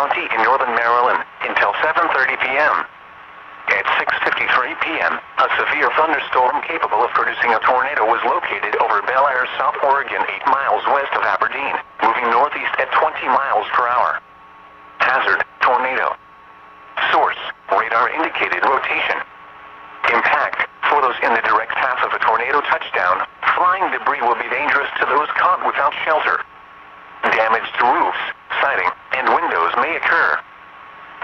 County in northern Maryland until 7:30 p.m. At 6:53 p.m., a severe thunderstorm capable of producing a tornado was located over Bel Air, South Oregon, 8 miles west of Aberdeen, moving northeast at 20 miles per hour. Hazard, tornado. Source, radar indicated rotation. Impact, for those in the direct path of a tornado touchdown, flying debris will be dangerous to those caught without shelter. Damage to roofs, siding, and windows may occur.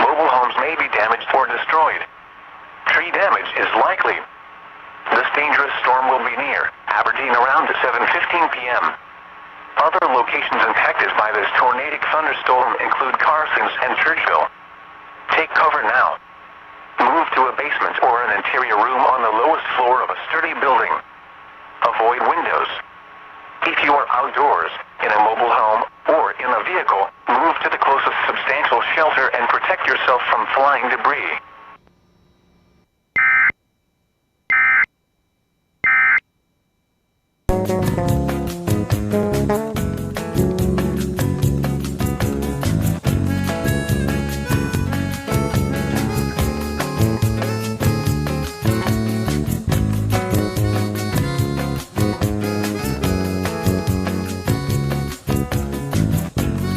Mobile homes may be damaged or destroyed. Tree damage is likely. This dangerous storm will be near Aberdeen around 7:15 p.m. Other locations impacted by this tornadic thunderstorm include Carsons and Churchville. Take cover now. Move to a basement or an interior room on the lowest floor of a sturdy building. Avoid windows. If you are outdoors, in a mobile home, or in a vehicle, move to the closest substantial shelter and protect yourself from flying debris.